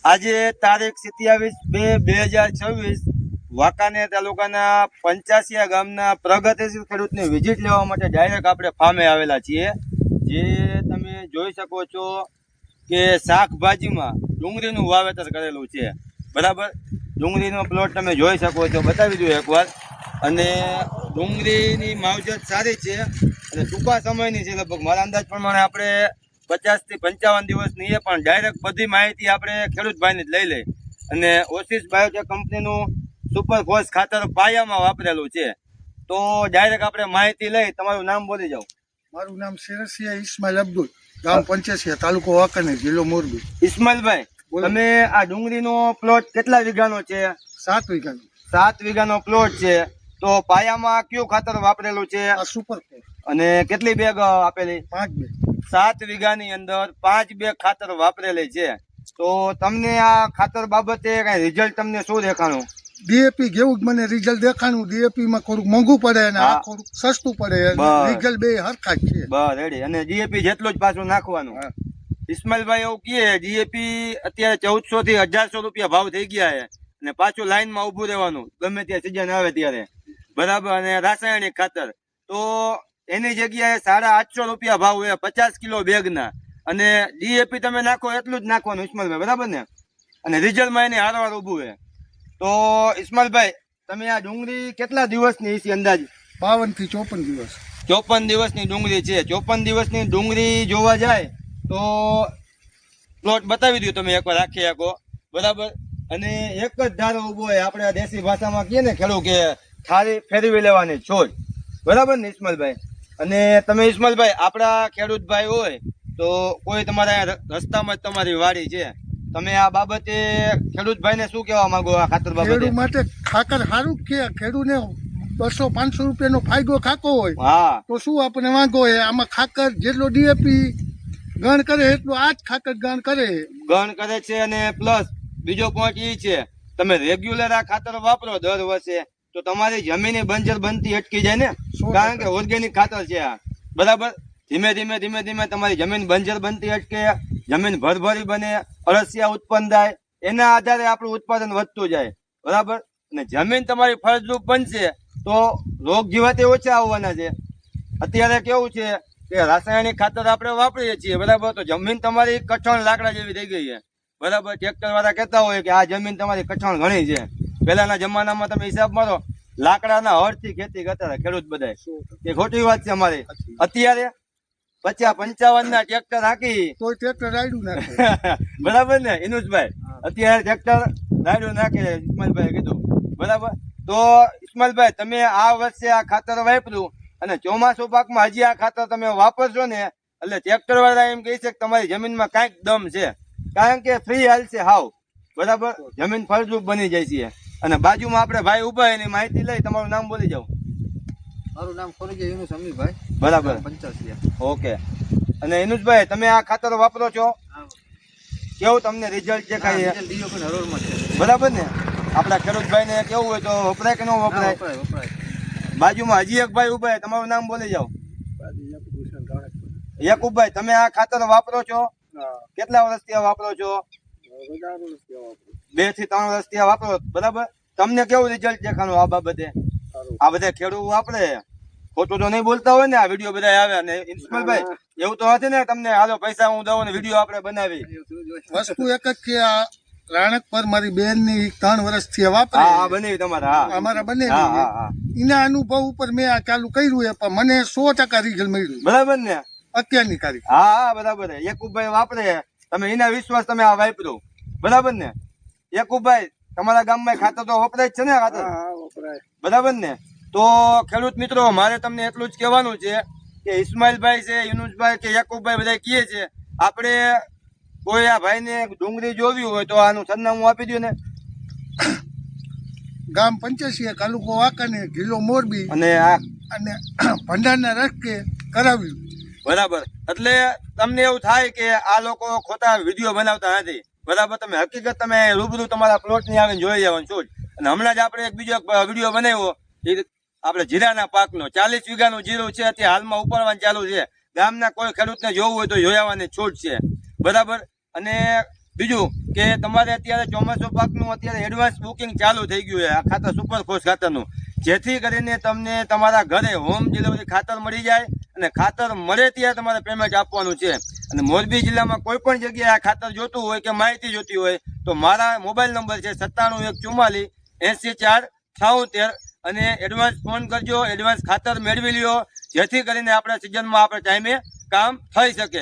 આજે તારીખ 27/2/2026 વાંકાનેર તાલુકાના પંચાસિયા ગામના પ્રગતિશીલ ખેડૂતની વિઝિટ લેવા માટે ડાયરેક્ટ આપણે ફાર્મે આવેલા છીએ. જે તમે જોઈ શકો છો કે શાકભાજીમાં ડુંગળીનું વાવેતર કરેલું છે. બરાબર, ડુંગળીનો પ્લોટ તમે જોઈ શકો છો, બતાવી દઉં એકવાર. અને ડુંગળીની માવજત સારી છે અને ટૂંકા સમયની છે. લગભગ મારા અંદાજ પ્રમાણે આપણે 50 થી 55 દિવસની એ પણ ડાયરેક્ટ બધી માહિતી આપણે ખેડૂત ભાઈને જ લઈ લઈ. અને ઓસિસ બાયોટેક કંપનીનું સુપર ફોસ ખાતર પાયામાં વાપરેલું છે. તો ડાયરેક્ટ આપણે માહિતી લઈ. તમારું નામ બોલી જાઓ. મારું નામ શેરસિયા ઇસ્માઇલ અબ્દુલ, ગામ પંચાસિયા, તાલુકો વાંકાનેર, જિલ્લો મોરબી. ઇસ્માઇલભાઈ, તમે આ ડુંગળીનો પ્લોટ કેટલા વીઘાનો છે? 7 વીઘાનો. 7 વીઘાનો પ્લોટ છે. તો પાયામાં કયું ખાતર વાપરેલું છે આ સુપર ફોર. અને કેટલી બેગ આપેલી? 5 બેગ. 7 વીઘાની અંદર 5 બેગ ખાતર વાપરેલી છે. તો તમને આ ખાતર બાબતે કઈ રિઝલ્ટ તમને શું દેખાણું? ડીએપી જેવું જ મને રિઝલ્ટ દેખાણું. ડીએપી માં થોડુંક મોંઘું પડે અને આ થોડુંક સસ્તું પડે. રિઝલ્ટ બે હરખા જ છે. બસ રેડી. અને ડીએપી જેટલું જ પાછું નાખવાનું. ઇસ્માઇલભાઈ એવું કહે ડીએપી અત્યારે 1400 થી 1800 રૂપિયા ભાવ થઈ ગયા છે. અને પાછું લાઈનમાં ઊભું રહેવાનું ગમે ત્યાં સિઝન આવે ત્યારે. બરાબર. અને રાસાયણિક ખાતર તો એની જગ્યાએ 850 રૂપિયા ભાવ હોય 50 કિલો બેગના. અને ડીએપી તમે નાખો એટલું જ નાખવાનું ઇસ્માઇલભાઈ, બરાબર ને? અને રિઝલ્ટમાં એને હારવાર ઊભું છે. તો ઇસ્માઇલભાઈ, તમે આ ડુંગળી કેટલા દિવસની છે અંદાજ? 52 થી 54 દિવસ. 54 દિવસની ડુંગળી છે. 54 દિવસની ડુંગળી જોવા જાય તો પ્લોટ બતાવી દઉં તમે એકવાર રાખી શકો. બરાબર. અને એક જ ધારો ઉભો હોય. આપણે દેશી ભાષામાં કહીએ ને ખેડૂત કે થાળી ફેરવી લેવાની છોડ. બરાબર ને ઇસ્માઇલભાઈ? અને તમે ઇસ્માઇલભાઈ આપણા ખેડૂત ભાઈ હોય તો કોઈ તમારા રસ્તામાં જ તમારી વાડી છે, તમે આ બાબતે ખેડૂત ભાઈને શું કહેવા માંગો આ ખાતર બાબતે? ખેડૂત માટે ખાતર સારું કે ખેડૂતને 200-500 રૂપિયાનો ફાયદો ખાતો હોય હા તો શું આપણે વાંધો હોય? આમાં ખાતર જેટલો ડીએપી ગણ કરે એટલું આ જ ખાતર ગણ કરે છે. અને પ્લસ બીજો પોઈન્ટ એ છે, તમે રેગ્યુલર આ ખાતર વાપરો દર વર્ષે તો તમારી જમીન બંજર બનતી અટકી જાય ને. કારણ કે ઓર્ગેનિક ખાતર છે આ. બરાબર. ધીમે ધીમે તમારી જમીન બંજર બનતી અટકે, જમીન ભરભરી બને, અળસિયા ઉત્પન્ન થાય. એના આધારે આપણું ઉત્પાદન વધતું જાય. બરાબર. અને જમીન તમારી ફળદ્રુપ બનશે તો રોગ જીવાતે ઓછા આવવાના છે. અત્યારે કેવું છે કે રાસાયણિક ખાતર આપણે વાપરીએ છીએ, બરાબર, તો જમીન તમારી કઠણ લાકડા જેવી થઈ ગઈ છે. બરાબર. ટ્રેક્ટર વાળા કહેતા હોય કે આ જમીન તમારી કઠણ ઘણી છે. પહેલાના જમાનામાં તમે હિસાબ મારો, લાકડાના હળથી ખેતી કરતા હતા ખેડૂત બધા. એ ખોટી વાત છે અમારી. અત્યારે 50-55 ના ટ્રેક્ટર હાકી તો ટ્રેક્ટર રાયડું નાખે. બરાબર ને ઇનુસભાઈ? અત્યારે ટ્રેક્ટર રાયડું નાખે ઇસ્માઇલભાઈ કીધું. બરાબર. તો ઇસ્માઇલભાઈ, તમે આ વર્ષે આ ખાતર વાપર્યું અને ચોમાસુ પાકમાં હજી આ ખાતર તમે વાપરશો ને એટલે ટ્રેક્ટર વાળા એમ કહે છે કે તમારી જમીનમાં કાંઈક દમ છે. કારણ કે ફ્રી હાલશે હાવ. બરાબર. જમીન ફળદ્રુપ બની જાય છે. અને બાજુમાં આપણે ભાઈ ઉભા એની માહિતી લઈ. તમારું નામ બોલી જાઓ. મારું નામ ખોરજીયા યુનુસ અમીરભાઈ, બરાબર. પંચાસિયા. ઓકે. અને ઇનુસભાઈ, તમે આ ખાતર વાપરો છો, કેવું તમને રિઝલ્ટ દેખાય? બરાબર ને? આપણા ખેડૂતભાઈ ને કેવું હોય તો વપરાય કે ન વપરાય? બાજુમાં હજી એક ભાઈ ઉભા, તમારું નામ બોલી જાઓ. યાકુબભાઈ, તમે આ ખાતર વાપરો છો? કેટલા વર્ષથી આ વાપરો છો? 2 થી 3 વર્ષથી આ વાપરો. બરાબર. તમને કેવું રિઝલ્ટ દેખાણું આ બાબતે? આ બધા ખેડૂત વાપરે, ખોટું તો નહીં બોલતા હોય ને? આ વિડીયો બધા આવે. અને ઇસ્માઇલભાઈ, એવું તો નથી ને તમને હાલો પૈસા હું દઉં ને વિડીયો આપણે બનાવી? વસ્તુ એક જ કે આ રાણક પર મારી બેન ની 3 વર્ષથી વાપરે. હા બનાવી તમારા? હા અમારા બનેલી. એના અનુભવ ઉપર મેં આ ચાલુ કર્યું છે, પણ મને 100% રિઝલ્ટ મળ્યું. બરાબર ને? અત્યારની તારીખ. હા બરાબર. યાકુબભાઈ વાપરે, તમે એના વિશ્વાસ તમે આ વાપરો. બરાબર ને? યાકુબભાઈ, તમારા ગામમાં ખાતર તો વપરાય જ છે ને? ખાતર વપરાય. બરાબર ને? તો ખેડૂત મિત્રો, મારે તમને એટલું જ કહેવાનું છે કે ઇસ્માઇલભાઈ છે, યુનુસભાઈ કે યાકુબભાઈ બધા કહે છે, આપણે કોઈ આ ભાઈને ડુંગળી જોવી હોય તો આનું સરનામું આપી દો ને. ગામ પંચાસિયા, તાલુકો વાંકાનેર, જિલ્લો મોરબી. અને ભંડારના રસ્તે કરાવ્યું. બરાબર. એટલે તમને એવું થાય કે આ લોકો ખોટા વિડીયો બનાવતા નથી. બરાબર. તમે હકીકત તમે રૂબરૂ તમારા પ્લોટ ની આવીને જોઈ જવાનું છું. અને હમણાં જ આપણે એક બીજો વિડીયો બનાવ્યો, આપણે જીરાના પાકનો. 40 વીઘાનું જીરું છે, અત્યારે હાલમાં ઉપાડવાનું ચાલુ છે. ગામના કોઈ ખેડૂતને જોવું હોય તો જોઈ આવવાની છૂટ છે. બરાબર. અને બીજું કે તમારે અત્યારે ચોમાસું પાકનું અત્યારે એડવાન્સ બુકિંગ ચાલુ થઈ ગયું છે આ ખાતર સુપર ફોર્સ ખાતરનું, જેથી કરીને તમને તમારા ઘરે હોમ ડિલિવરી ખાતર મળી જાય અને ખાતર મળે ત્યારે તમારે પેમેન્ટ આપવાનું છે. અને મોરબી જિલ્લામાં કોઈ પણ જગ્યાએ આ ખાતર જોતું હોય કે માહિતી જોતી હોય તો મારા મોબાઈલ નંબર છે 9714480473 અને એડવાન્સ ફોન કરજો, એડવાન્સ ખાતર મેળવી લ્યો, જેથી કરીને આપણા સિઝનમાં આપણે ટાઈમે કામ થઈ શકે.